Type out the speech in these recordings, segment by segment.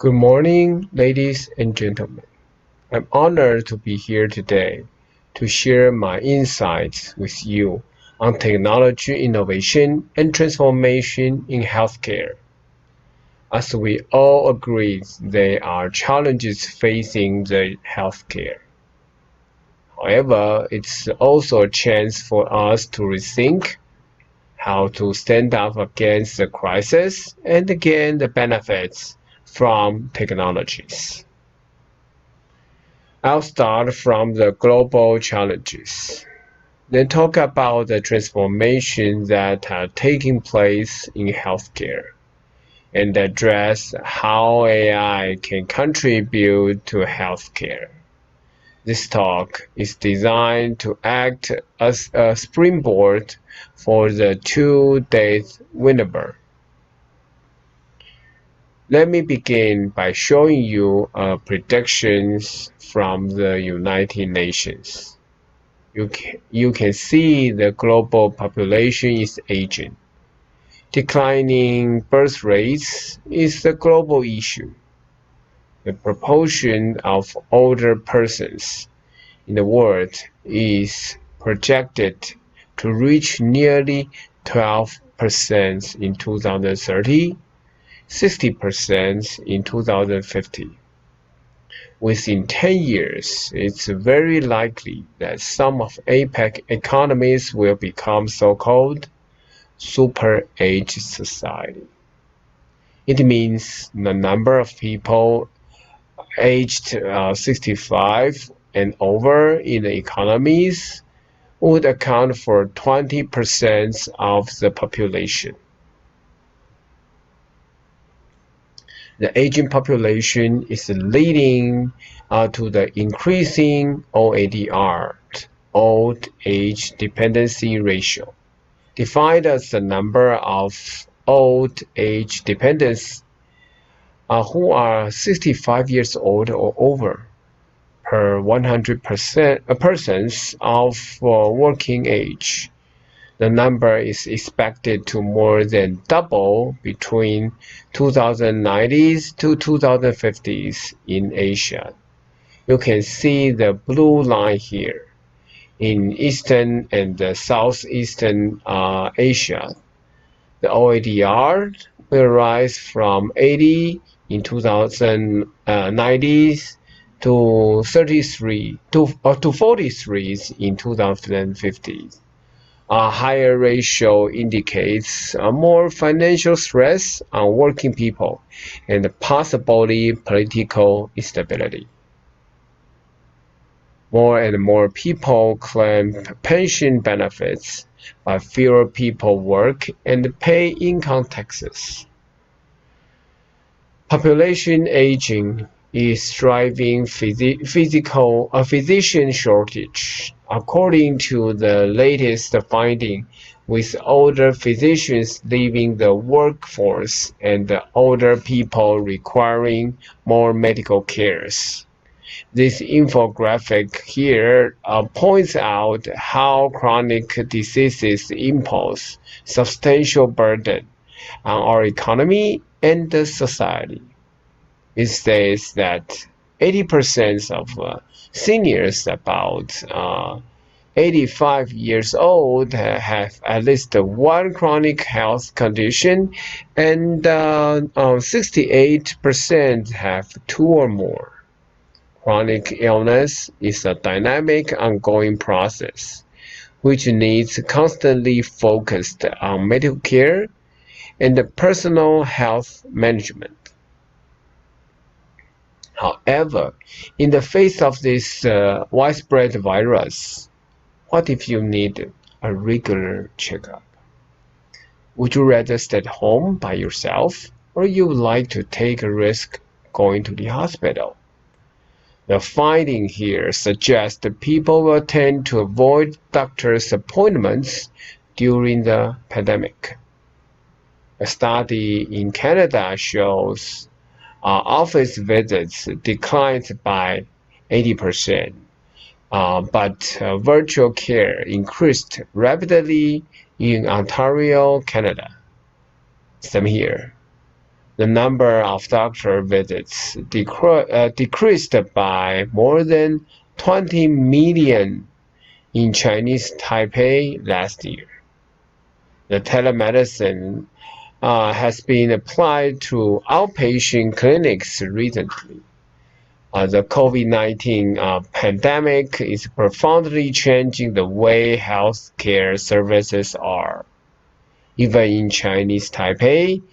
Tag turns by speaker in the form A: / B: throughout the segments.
A: Good morning, ladies and gentlemen. I'm honored to be here today to share my insights with you on technology innovation and transformation in healthcare. As we all agree, there are challenges facing the healthcare. However, it's also a chance for us to rethink how to stand up against the crisis and gain the benefits from technologies. I'll start from the global challenges, then talk about the transformations that are taking place in healthcare, and address how AI can contribute to healthcare. This talk is designed to act as a springboard for the two-day webinar. Let me begin by showing you predictions from the United Nations. You can see the global population is aging. Declining birth rates is the global issue. The proportion of older persons in the world is projected to reach nearly 12% in 2030, 60% in 2050. Within 10 years, it's very likely that some of APEC economies will become so-called super-aged society. It means the number of people aged 65 and over in the economies would account for 20% of the population. The aging population is leading to the increasing OADR, old age dependency ratio, defined as the number of old age dependents who are 65 years old or over per 100 persons of working age. The number is expected to more than double between 2090s to 2050s in Asia. You can see the blue line here. In Eastern and Southeastern Asia, the OADR will rise from 80 in 2090s to 43 to 43 in 2050. A higher ratio indicates more financial stress on working people and possibly political instability. More and more people claim pension benefits, but fewer people work and pay income taxes. Population aging is driving a physician shortage. According to the latest finding, with older physicians leaving the workforce and older people requiring more medical cares. This infographic here points out how chronic diseases impose substantial burden on our economy and the society. It says that 80% of seniors about 85 years old have at least one chronic health condition, and 68% have two or more. Chronic illness is a dynamic, ongoing process which needs constantly focused on medical care and personal health management. However, in the face of this widespread virus, what if you need a regular checkup? Would you rather stay at home by yourself, or you would like to take a risk going to the hospital? The finding here suggests that people will tend to avoid doctor's appointments during the pandemic. A study in Canada shows office visits declined by 80%, but virtual care increased rapidly in Ontario, Canada. Same here. The number of doctor visits decreased by more than 20 million in Chinese Taipei last year. The telemedicine has been applied to outpatient clinics recently. The COVID-19 pandemic is profoundly changing the way healthcare services are. Even in Chinese Taipei,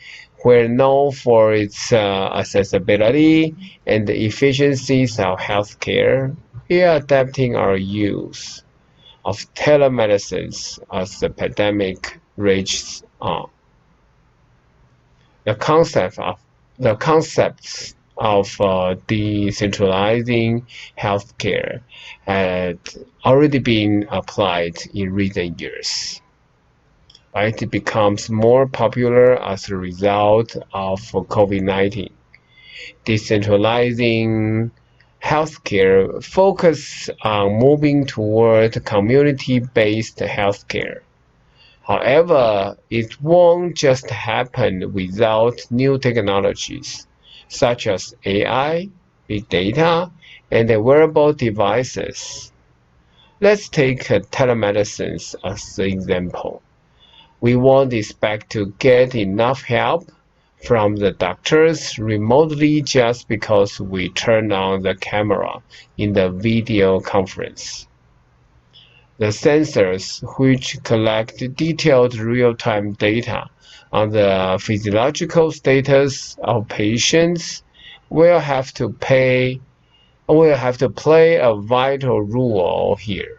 A: where known for its accessibility and the efficiencies of healthcare, we are adapting our use of telemedicine as the pandemic rages on. The concepts of decentralizing healthcare had already been applied in recent years. It becomes more popular as a result of COVID-19. Decentralizing healthcare focuses on moving toward community-based healthcare. However, it won't just happen without new technologies, such as AI, big data, and wearable devices. Let's take telemedicine as an example. We won't expect to get enough help from the doctors remotely just because we turn on the camera in the video conference. The sensors, which collect detailed real-time data on the physiological status of patients, will have to play a vital role here.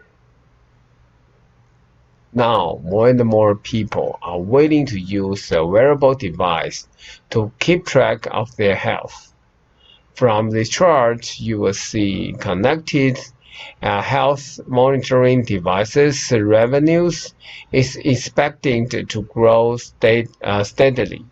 A: Now, more and more people are willing to use a wearable device to keep track of their health. From this chart, you will see connected health monitoring devices revenues is expected to grow steadily.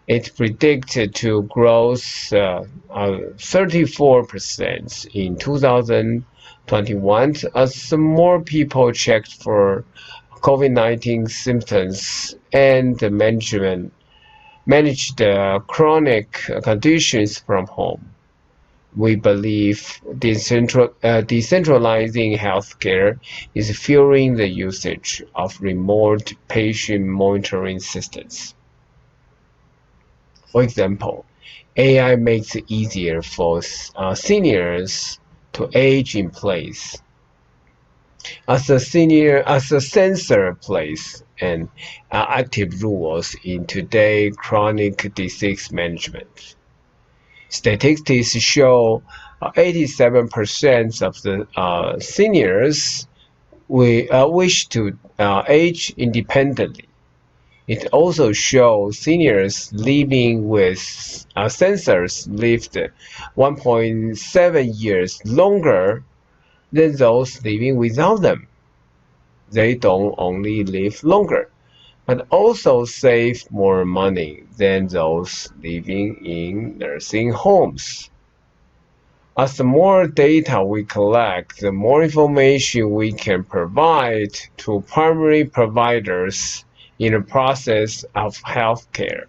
A: It's predicted to grow 34% in 2021 as more people checked for COVID-19 symptoms and managed chronic conditions from home. We believe decentralizing healthcare is fueling the usage of remote patient monitoring systems. For example, AI makes it easier for seniors to age in place. As a sensor plays an active role in today's chronic disease management. Statistics show 87% of the seniors wish to age independently. It also shows seniors living with sensors lived 1.7 years longer than those living without them. They don't only live longer, but also save more money than those living in nursing homes. As the more data we collect, the more information we can provide to primary providers in the process of healthcare.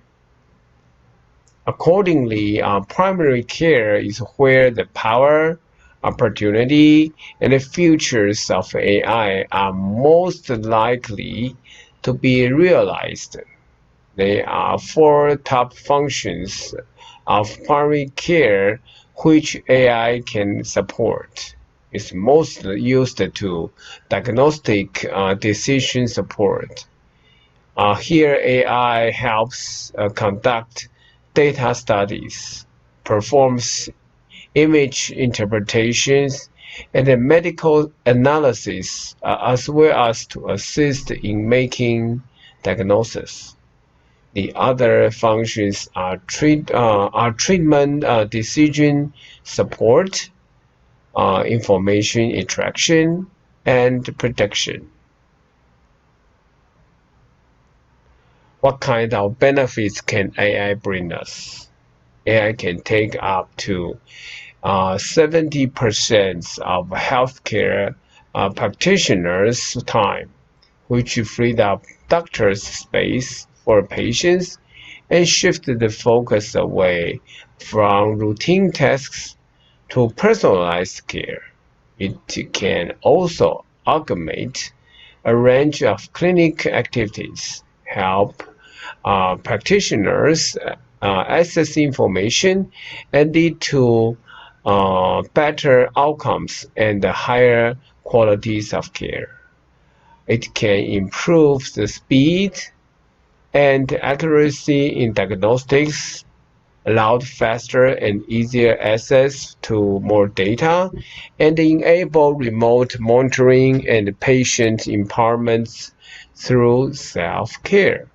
A: Accordingly, primary care is where the power, opportunity, and the futures of AI are most likely to be realized. There are four top functions of primary care which AI can support. It's mostly used to diagnostic decision support. Here, AI helps conduct data studies, performs image interpretations, and medical analysis, as well as to assist in making diagnosis. The other functions are treatment decision support, information extraction, and prediction. What kind of benefits can AI bring us? AI can take up to 70% of healthcare practitioners' time, which freed up doctors' space for patients and shift the focus away from routine tasks to personalized care. It can also augment a range of clinic activities, help practitioners access information, and lead to better outcomes and higher qualities of care. It can improve the speed and accuracy in diagnostics, allow faster and easier access to more data, and enable remote monitoring and patient empowerment through self-care.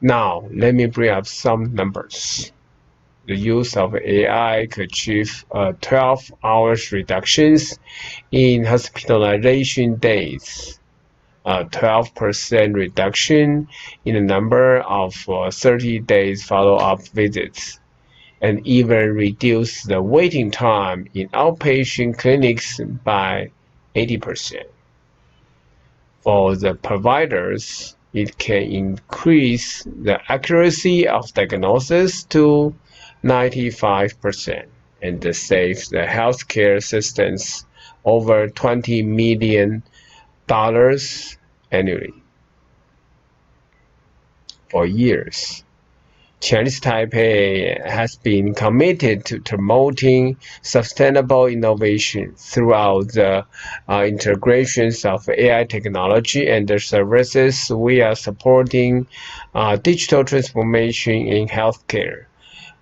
A: Now, let me bring up some numbers. The use of AI could achieve 12 hours reductions in hospitalization days, a 12% reduction in the number of 30 days follow-up visits, and even reduce the waiting time in outpatient clinics by 80%. For the providers, it can increase the accuracy of diagnosis to 95% and save the healthcare systems over $20 million annually. For years, Chinese Taipei has been committed to promoting sustainable innovation throughout the integrations of AI technology and the services. We are supporting digital transformation in healthcare.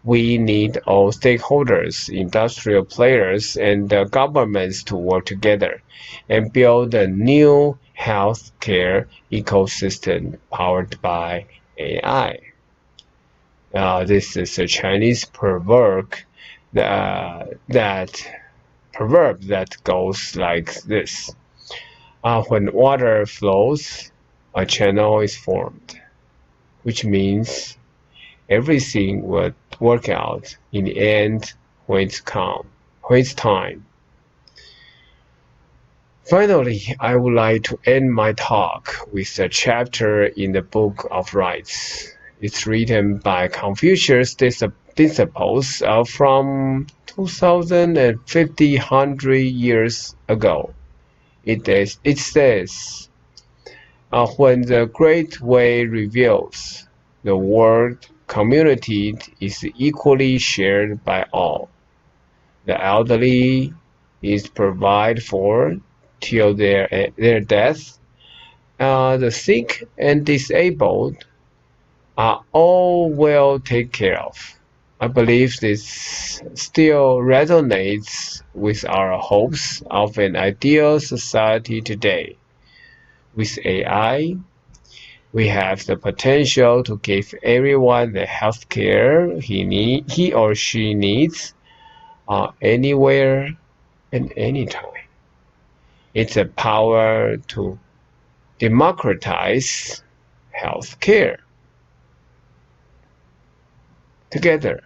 A: We need all stakeholders, industrial players, and governments to work together and build a new healthcare ecosystem powered by AI. This is a Chinese proverb that goes like this: when water flows, a channel is formed, which means everything will work out in the end when it's time. Finally, I would like to end my talk with a chapter in the Book of Rites. It's written by Confucius disciples from 2,500 years ago. It says, when the Great Way reveals, the world community is equally shared by all. The elderly is provided for till their death. The sick and disabled are all well taken care of. I believe this still resonates with our hopes of an ideal society today. With AI, we have the potential to give everyone the health care he or she needs, anywhere and anytime. It's a power to democratize health care. Together,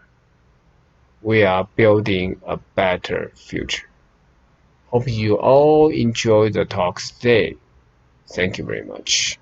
A: we are building a better future. Hope you all enjoyed the talks today. Thank you very much.